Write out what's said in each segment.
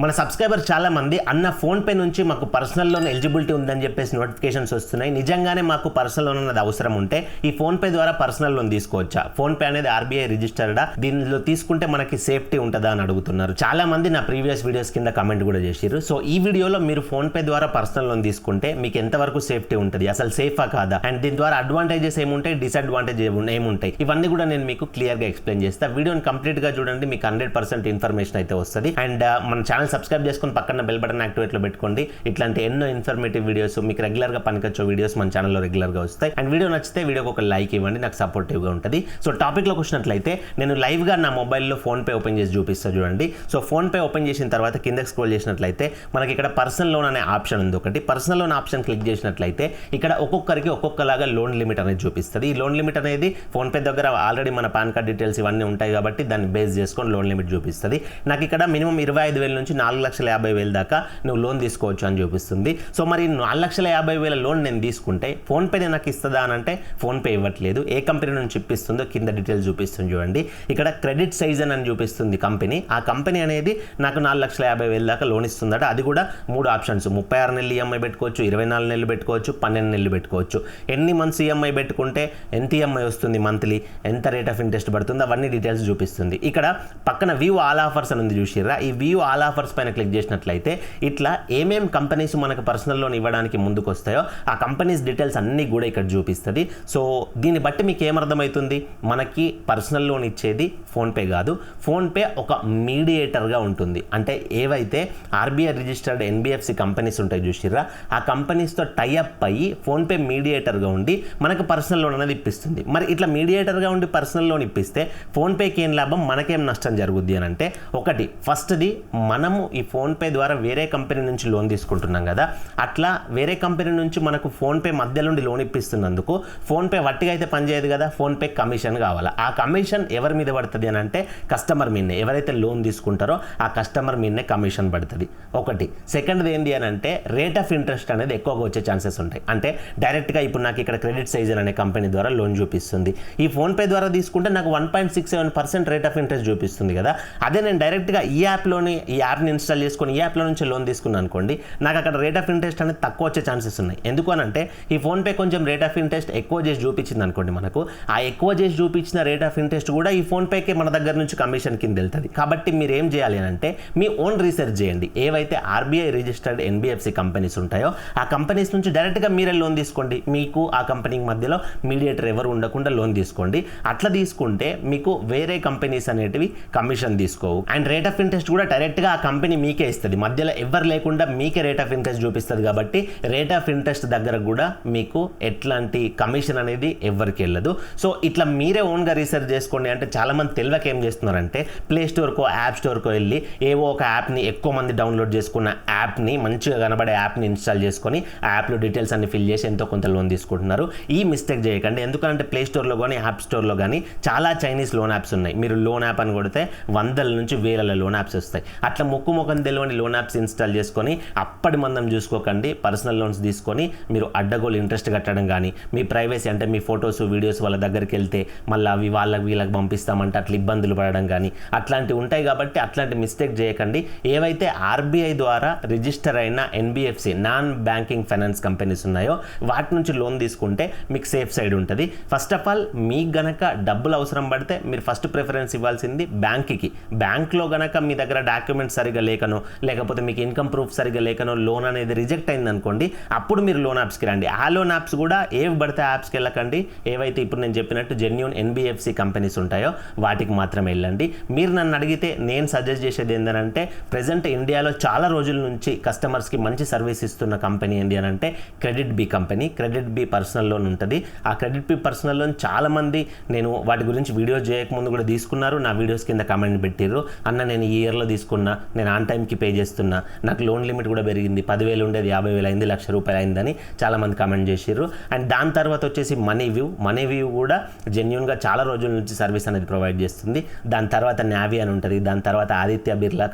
మన సబ్స్క్రైబర్ చాలా మంది అన్న ఫోన్ పే నుంచి మాకు పర్సనల్ లోన్ ఎలిజిబిలిటీ ఉందని చెప్పేసి నోటిఫికేషన్స్ వస్తున్నాయి. నిజంగానే మాకు పర్సనల్ లోన్ అనేది అవసరం ఉంటే ఈ ఫోన్ పే ద్వారా పర్సనల్ లోన్ తీసుకోవచ్చా? ఫోన్ పే అనేది ఆర్బీఐ రిజిస్టర్డా? దీనిలో తీసుకుంటే మనకి సేఫ్టీ ఉంటుందా అని అడుగుతున్నారు. చాలా మంది నా ప్రీవియస్ వీడియోస్ కింద కమెంట్ కూడా చేశారు. సో ఈ వీడియోలో మీరు ఫోన్ పే ద్వారా పర్సనల్ లోన్ తీసుకుంటే మీకు ఎంతవరకు సేఫ్టీ ఉంటుంది, అసలు సేఫా కాదా, అండ్ దీని ద్వారా అడ్వాంటేజెస్ ఏముంటాయి, డిసడ్వాంటేజ్ ఏముంటాయి, ఇవన్నీ కూడా నేను మీకు క్లియర్ గా ఎక్స్ప్లెయిన్ చేస్తా. వీడియోని కంప్లీట్ గా చూడండి, మీకు 100% ఇన్ఫర్మేషన్ అయితే వస్తుంది. అండ్ మన ఛానల్ సబ్స్క్రైబ్ చేసుకొని పక్కన బెల్ బటన్ యాక్టివేట్ లో పెట్టుకోండి. ఇట్లాంటి ఎన్నో ఇన్ఫర్మేటివ్ వీడియోస్ మీకు రెగ్యులర్ గా పనికొచ్చే వీడియోస్ మన ఛానల్లో రెగ్యులర్ గా వస్తాయి. అండ్ వీడియో నచ్చితే వీడియోకి ఒక లైక్ ఇవ్వండి, నాకు సపోర్టివ్ గా ఉంటుంది. సో టాపిక్ లోకి వచ్చినట్లయితే నేను లైవ్ గా నా మొబైల్లో ఫోన్ పే ఓపెన్ చేసి చూపిస్తా చూడండి. సో ఫోన్ పే ఓపెన్ చేసిన తర్వాత కిందకి స్క్రోల్ చేసినట్లయితే మనకి ఇక్కడ పర్సనల్ లోన్ అనే ఆప్షన్ ఉంది. ఒకటి పర్సనల్ లోన్ ఆప్షన్ క్లిక్ చేసినట్లయితే ఇక్కడ ఒక్కొక్కరికి ఒక్కొక్కలాగా లోన్ లిమిట్ అనేది చూపిస్తుంది. ఈ లోన్ లిమిట్ అనేది ఫోన్ పే దగ్గర ఆల్రెడీ మన పాన్ కార్డ్ డీటెయిల్స్ ఇవన్నీ ఉంటాయి కాబట్టి దాన్ని బేస్ చేసుకొని లోన్ లిమిట్ చూపిస్తుంది. నాకు ఇక్కడ మినిమం 25,000 నుంచి 4,50,000 దాకా నువ్వు లోన్ తీసుకోవచ్చు అని చూపిస్తుంది. సో మరి 4,50,000 లోన్ నేను తీసుకుంటే ఫోన్ పే నాకు ఇస్తుందా అని అంటే ఫోన్ పే ఇవ్వట్లేదు. ఏ కంపెనీ నుంచి ఇప్పిస్తుందో కింద డీటెయిల్స్ చూపిస్తుంది చూడండి. ఇక్కడ క్రెడిట్ సైజన్ అని చూపిస్తుంది కంపెనీ. ఆ కంపెనీ అనేది నాకు 4,50,000 దాకా లోన్ ఇస్తుందట. అది కూడా 3 ఆప్షన్స్: 36 నెలలు ఈఎంఐ పెట్టుకోవచ్చు, 24 నెలలు పెట్టుకోవచ్చు, 12 నెలలు పెట్టుకోవచ్చు. ఎన్ని మంత్స్ ఈఎంఐ పెట్టుకుంటే ఎంత ఈఎంఐ వస్తుంది, మంత్లీ ఎంత రేట్ ఆఫ్ ఇంట్రెస్ట్ పడుతుంది, అవన్నీ డీటెయిల్స్ చూపిస్తుంది. ఇక్కడ పక్కన వ్యూ ఆల్ ఆఫర్స్ అని ఉంది చూసిర్రా. ఈ వ్యూ ఆల్ ఆఫర్స్ పైన క్లిక్ చేసినట్లయితే ఇట్లా ఏమేం కంపెనీస్ మనకు పర్సనల్ లోన్ ఇవ్వడానికి ముందుకు వస్తాయో ఆ కంపెనీస్ డీటెయిల్స్ అన్నీ కూడా ఇక్కడ చూపిస్తుంది. సో దీన్ని బట్టి మీకు ఏమర్థమవుతుంది, మనకి పర్సనల్ లోన్ ఇచ్చేది ఫోన్పే కాదు, ఫోన్పే ఒక మీడియేటర్గా ఉంటుంది. అంటే ఏవైతే ఆర్బీఐ రిజిస్టర్డ్ ఎన్బిఎఫ్సి కంపెనీస్ ఉంటాయి చూసిర్రా, ఆ కంపెనీస్తో టైఅప్ అయ్యి ఫోన్పే మీడియేటర్గా ఉండి మనకు పర్సనల్ లోన్ అనేది ఇప్పిస్తుంది. మరి ఇట్లా మీడియేటర్గా ఉండి పర్సనల్ లోన్ ఇప్పిస్తే ఫోన్పేకి ఏం లాభం, మనకేం నష్టం జరుగుద్ది అని అంటే, ఒకటి ఫస్ట్ది మనము ఈ ఫోన్పే ద్వారా వేరే కంపెనీ నుంచి లోన్ తీసుకుంటున్నాం కదా, అట్లా వేరే కంపెనీ నుంచి మనకు ఫోన్పే మధ్య నుండి లోన్ ఇప్పిస్తున్నందుకు ఫోన్పే వట్టిగా అయితే పనిచేయదు కదా, ఫోన్పే కమిషన్ కావాలా. ఆ కమిషన్ ఎవరి మీద పడుతుంది అని అంటే కస్టమర్ మీదనే. ఎవరైతే లోన్ తీసుకుంటారో ఆ కస్టమర్ మీదనే కమిషన్ పడుతుంది ఒకటి. సెకండ్ది ఏంటి అని అంటే రేట్ ఆఫ్ ఇంట్రెస్ట్ అనేది ఎక్కువగా వచ్చే ఛాన్సెస్ ఉంటాయి. అంటే డైరెక్ట్గా ఇప్పుడు నాకు ఇక్కడ క్రెడిట్ సైజన్ అనే కంపెనీ ద్వారా లోన్ చూపిస్తుంది. ఈ ఫోన్పే ద్వారా తీసుకుంటే నాకు 1.67% రేట్ ఆఫ్ ఇంట్రెస్ట్ చూపిస్తుంది కదా. అదే నేను డైరెక్ట్గా ఈ యాప్ని ఇన్స్టాల్ చేసుకొని ఈ యాప్లో నుంచి లోన్ తీసుకున్నాను అనుకోండి, నాకు అక్కడ రేట్ ఆఫ్ ఇంట్రెస్ట్ అనేది తక్కువ వచ్చే ఛాన్సెస్ ఉన్నాయి. ఎందుకు అని అంటే ఈ ఫోన్పే కొంచెం రేట్ ఆఫ్ ఇంట్రెస్ట్ ఎక్కువ చేసి చూపించింది అనుకోండి, మనకు ఆ ఎక్కువ చేసి చూపించిన రేట్ ఆఫ్ ఇంట్రెస్ట్ కూడా ఈ ఫోన్పేకి మన దగ్గర నుంచి కమిషన్ కింద వెళ్తుంది. కాబట్టి మీరు ఏం చేయాలి అని అంటే మీ ఓన్ రీసెర్చ్ చేయండి. ఏవైతే ఆర్బీఐ రిజిస్టర్డ్ ఎన్బిఎఫ్సి కంపెనీస్ ఉంటాయో ఆ కంపెనీస్ నుంచి డైరెక్ట్గా మీరే లోన్ తీసుకోండి. మీకు ఆ కంపెనీకి మధ్యలో మీడియేటర్ ఎవరు ఉండకుండా లోన్ తీసుకోండి. అట్లా తీసుకుంటే మీకు వేరే కంపెనీస్ అనేటివి కమిషన్ తీసుకోవు. అండ్ రేట్ ఆఫ్ ఇంట్రెస్ట్ కూడా డైరెక్ట్గా ఆ కంపెనీ మీకే ఇస్తుంది, మధ్యలో ఎవరు లేకుండా మీకే రేట్ ఆఫ్ ఇంట్రెస్ట్ చూపిస్తుంది. కాబట్టి రేట్ ఆఫ్ ఇంట్రెస్ట్ దగ్గర కూడా మీకు ఎట్లాంటి కమిషన్ అనేది ఎవరికి వెళ్ళదు. సో ఇట్లా మీరే ఓన్గా రీసెర్చ్ చేసుకోండి. అంటే చాలామంది తెలియక ఏం చేస్తున్నారంటే ప్లే స్టోర్కో యాప్ స్టోర్కో వెళ్ళి ఏవో ఒక యాప్ని, ఎక్కువ మంది డౌన్లోడ్ చేసుకున్న యాప్ని, మంచిగా కనబడే యాప్ని ఇన్స్టాల్ చేసుకొని ఆ యాప్లో డీటెయిల్స్ అన్ని ఫిల్ చేసి ఎంతో కొంత లోన్ తీసుకుంటున్నారు. ఈ మిస్టేక్ చేయకండి. ఎందుకంటే ప్లే స్టోర్లో కానీ యాప్ స్టోర్లో కానీ చాలా చైనీస్ లోన్ యాప్స్ ఉన్నాయి. మీరు లోన్ యాప్ అని కొడితే 100 నుంచి 1000 లోన్ యాప్స్ వస్తాయి. అట్లా ముఖం తెలియని లోన్ యాప్స్ ఇన్స్టాల్ చేసుకొని అప్పటి మందం చూసుకోకండి. పర్సనల్ లోన్స్ తీసుకొని మీరు అడ్డగోలు ఇంట్రెస్ట్ కట్టడం కానీ, మీ ప్రైవసీ అంటే మీ ఫొటోస్ వీడియోస్ వాళ్ళ దగ్గరికి వెళ్తే మళ్ళీ అవి వీళ్ళకి పంపిస్తామంటే అట్లా ఇబ్బందులు పడడం కానీ అట్లాంటివి ఉంటాయి. కాబట్టి అట్లాంటి మిస్టేక్ చేయకండి. ఏవైతే ఆర్బీఐ ద్వారా రిజిస్టర్ అయిన NBFC non banking finance companies ఉన్నాయో వాటి నుంచి లోన్ తీసుకుంటే మీకు సేఫ్ సైడ్ ఉంటుంది. ఫస్ట్ ఆఫ్ ఆల్ మీకు గనక డబ్బులు అవసరం పడితే మీరు ఫస్ట్ ప్రిఫరెన్స్ ఇవ్వాల్సింది బ్యాంక్కి. బ్యాంక్లో గనక మీ దగ్గర డాక్యుమెంట్స్ సరిగా లేకనో, లేకపోతే మీకు ఇన్కమ్ ప్రూఫ్ సరిగా లేకనో లోన్ అనేది రిజెక్ట్ అయింది అనుకోండి, అప్పుడు మీరు లోన్ యాప్స్కి రండి. ఆ లోన్ యాప్స్ కూడా ఏవి పడితే యాప్స్కి వెళ్ళకండి. ఏవైతే ఇప్పుడు నేను చెప్పినట్టు జెన్యూన్ ఎన్బిఎఫ్సి కంపెనీస్ ఉంటాయో వాటికి మాత్రమే వెళ్ళండి. మీరు నన్ను అడిగితే నేను సజెస్ట్ చేసేది ఏంటంటే ప్రెజెంట్ ఇండియాలో చాలా రోజుల నుంచి కస్టమర్స్కి మంచి సర్వీస్ ఇస్తున్న కంపెనీ ఏంటి అని అంటే credit B company. Credit B personal loan ఉంటుంది. ఆ క్రెడిట్ బి పర్సనల్ లోన్ చాలామంది నేను వాటి గురించి వీడియోస్ చేయకముందు కూడా తీసుకున్నారు. నా వీడియోస్ కింద కామెంట్ పెట్టిర్రు, అన్న నేను ఈ ఇయర్లో తీసుకున్నా, నేను ఆన్ టైంకి పే చేస్తున్నా, నాకు లోన్ లిమిట్ కూడా పెరిగింది, 10,000 ఉండేది 50,000 అయింది, ₹1,00,000 అయిందని చాలామంది కామెంట్ చేసిర్రు. అండ్ దాని తర్వాత వచ్చేసి మనీ వ్యూ కూడా జెన్యూన్గా చాలా రోజుల నుంచి సర్వీస్ అనేది ప్రొవైడ్ చేస్తుంది. దాని తర్వాత నావీ అని ఉంటుంది, దాని తర్వాత ఆదిత్య బిర్లా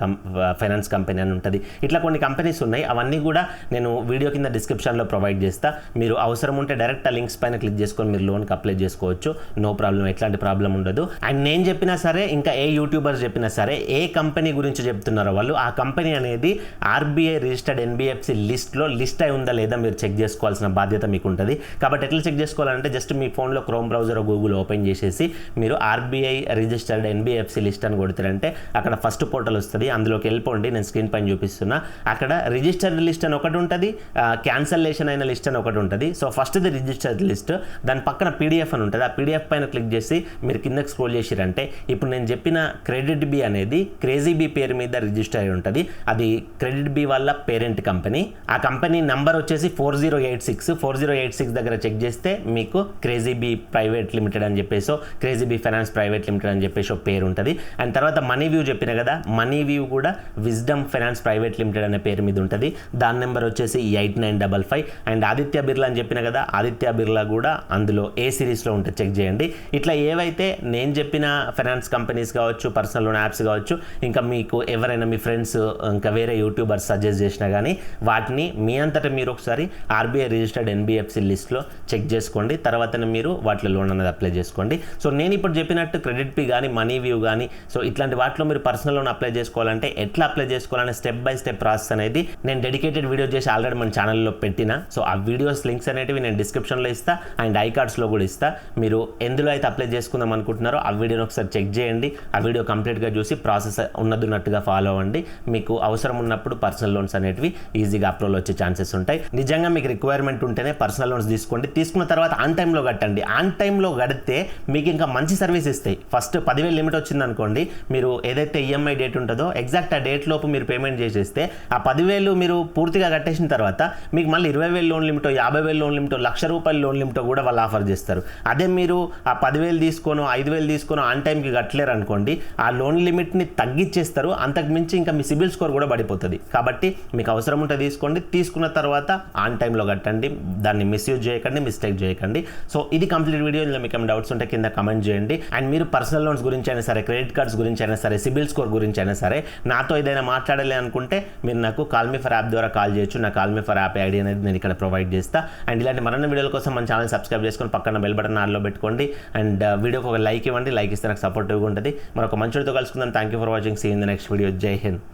ఫైనాన్స్ కంపెనీ అని ఉంటుంది. ఇట్లా కొన్ని కంపెనీస్ ఉన్నాయి. అవన్నీ కూడా నేను వీడియో కింద డిస్క్రిప్షన్లో ప్రొవైడ్ చేస్తా. మీరు అవసరం ఉంటే డైరెక్ట్ ఆ లింక్స్ పైన క్లిక్ చేసుకొని మీరు లోన్కి అప్లై చేసుకోవచ్చు. నో ప్రాబ్లం, ఎట్లాంటి ప్రాబ్లం ఉండదు. అండ్ నేను చెప్పినా సరే, ఇంకా ఏ యూట్యూబర్స్ చెప్పినా సరే, ఏ కంపెనీ గురించి చెప్తున్నారో వాళ్ళు, ఆ కంపెనీ అనేది ఆర్బీఐ రిజిస్టర్డ్ ఎన్బిఎఫ్సి లిస్ట్ అయి ఉందా లేదా మీరు చెక్ చేసుకోవాల్సిన బాధ్యత మీకు ఉంటుంది. కాబట్టి ఎట్లా చెక్ చేసుకోవాలంటే జస్ట్ మీ ఫోన్లో క్రోమ్ బ్రౌజర్ గూగుల్ ఓపెన్ చేసేసి మీరు ఆర్బీఐ రిజిస్టర్డ్ ఎన్బిఎఫ్సి లిస్ట్ అని కొడతారంటే అక్కడ ఫస్ట్ పోర్టల్ వస్తుంది. అందులోకి వెళ్ళిపోండి, నేను స్క్రీన్ పైన చూపిస్తున్నా. అక్కడ రిజిస్టర్డ్ లిస్ట్ అని ఒకటి ఉంటుంది, క్యాన్సలేషన్ అయిన లిస్ట్ అని ఒకటి ఉంటుంది. సో ఫస్ట్ది రిజిస్టర్డ్ లిస్ట్, దాని పక్కన పీడిఎఫ్ అని ఉంటుంది. ఆ పీడిఎఫ్ పైన క్లిక్ చేసి మీరు కిందకి స్క్రోల్ చేసిరంటే ఇప్పుడు నేను చెప్పిన క్రెడిట్ బి అనేది క్రేజీ బి పేరు మీద రిజిస్టర్ అయి ఉంటుంది. అది క్రెడిట్ బి వాళ్ళ పేరెంట్ కంపెనీ. ఆ కంపెనీ నంబర్ వచ్చేసి 4086 దగ్గర చెక్ చేస్తే మీకు క్రేజీ బి ప్రైవేట్ లిమిటెడ్ అని చెప్పేసి, crazy B finance private limited అని చెప్పేసి ఒక పేరు ఉంటుంది. అండ్ తర్వాత మనీ వ్యూ చెప్పిన కదా, మనీ వ్యూ కూడా విజ్డమ్ ఫైనాన్స్ ప్రైవేట్ లిమిటెడ్ అనే పేరు మీద ఉంటుంది. దాని నెంబర్ వచ్చేసి 8955. అండ్ ఆదిత్య బిర్లా అని చెప్పిన కదా, ఆదిత్య బిర్లా కూడా అందులో ఏ సిరీస్లో ఉంటే చెక్ చేయండి. ఇట్లా ఏవైతే నేను చెప్పిన ఫైనాన్స్ కంపెనీస్ కావచ్చు, పర్సనల్ లోన్ యాప్స్ కావచ్చు, ఇంకా మీకు ఎవరైనా మీ ఫ్రెండ్స్ ఇంకా వేరే యూట్యూబర్స్ సజెస్ట్ చేసినా కానీ వాటిని మీ అంతటా మీరు ఒకసారి ఆర్బీఐ రిజిస్టర్డ్ ఎన్బిఎఫ్సి లిస్ట్లో చెక్ చేసుకోండి. తర్వాతనే మీరు వాటిలో లోన్ అనేది అప్లై చేసుకోండి. సో నేను ఇప్పుడు చెప్పినట్టు క్రెడిట్ పి కానీ మనీ వ్యూ కానీ సో ఇట్లాంటి వాటిలో మీరు పర్సనల్ లోన్ అప్లై చేసుకోవాలంటే ఎట్లా అప్లై చేసుకోవాలనే స్టెప్ బై స్టెప్ ప్రాసెస్ అనేది నేను డెడికేటెడ్ వీడియో చేసి ఆల్రెడీ మన ఛానల్లో పెట్టిన. సో ఆ వీడియోస్ లింక్స్ అనేటివి నేను డిస్క్రిప్షన్లో ఇస్తా అండ్ ఐ కార్డ్స్లో కూడా ఇస్తా. మీరు ఎందులో అయితే అప్లై చేసుకుందాం అనుకుంటున్నారో ఆ వీడియోని ఒకసారి చెక్ చేయండి. ఆ వీడియో కంప్లీట్గా చూసి ప్రాసెస్ ఉన్నట్టుగా ఫాలో అవ్వండి. మీకు అవసరం ఉన్నప్పుడు పర్సనల్ లోన్స్ అనేటివి ఈజీగా అప్రూవల్ వచ్చే ఛాన్సెస్ ఉంటాయి. నిజంగా మీకు రిక్వైర్మెంట్ ఉంటేనే పర్సనల్ లోన్స్ తీసుకోండి. తీసుకున్న తర్వాత ఆన్ టైంలో కట్టండి. ఆన్ టైంలో కడితే మీకు ఇంకా మంచి సర్వీస్ ఇస్తాయి. ఫస్ట్ 10,000 లిమిట్ వచ్చింది అనుకోండి, మీరు ఏదైతే ఈఎంఐ డేట్ ఉంటుందో ఎగ్జాక్ట్ ఆ డేట్ లోపు మీరు పేమెంట్ చేసేస్తే ఆ 10,000 మీరు పూర్తిగా కట్టేసిన తర్వాత మీకు మళ్ళీ 20,000 లోన్ లిమిటో, 50,000 లోన్ లిమిటో, ₹1,00,000 లోన్ లిమిటో కూడా వాళ్ళు ఆఫర్ చేస్తారు. అదే మీరు ఆ 10,000 తీసుకోనో 5,000 తీసుకోనో ఆన్ టైంకి కట్టలేరు అనుకోండి, ఆ లోన్ లిమిట్ని తగ్గించేస్తారు. అంతకు మించి ఇంకా మీ సిబిల్ స్కోర్ కూడా పడిపోతుంది. కాబట్టి మీకు అవసరం ఉంటే తీసుకోండి. తీసుకున్న తర్వాత ఆన్ టైంలో కట్టండి. దాన్ని మిస్యూజ్ చేయకండి, మిస్టేక్ చేయకండి. సో ఇది కంప్లీట్ వీడియో. ఇందులో మీకు ఏమైనా డౌట్స్ ఉంటే కింద కమెంట్ చేయండి. అండ్ మీరు పర్సనల్ లోన్స్ గురించి అయినా సరే, క్రెడిట్ కార్డ్స్ గురించి అయినా సరే, సిబిల్ స్కోర్ గురించి అయినా సరే నాతో ఏదైనా మాట్లాడాలి అనుకుంటే మీరు నాకు కాల్ మీ ఫర్ యాప్ ద్వారా కాల్ చేయొచ్చు. నా call me for app ID అనేది నేను ఇక్కడ ప్రొవైడ్ చేస్తా. అండ్ ఇలాంటి మరిన్ని వీడియోల కోసం మన ఛానల్ సబ్స్క్రైబ్ చేసుకొని పక్కన బెల్ బటన్ ఆన్లో పెట్టుకోండి. అండ్ వీడియోకి ఒక లైక్ ఇవ్వండి. లైక్ ఇస్తే నాకు సపోర్టివ్గా ఉంటుంది. మరొక మంచి వీడియోతో కలుసుకుందాం. Thank you for watching. See in the next video. జై హింద్.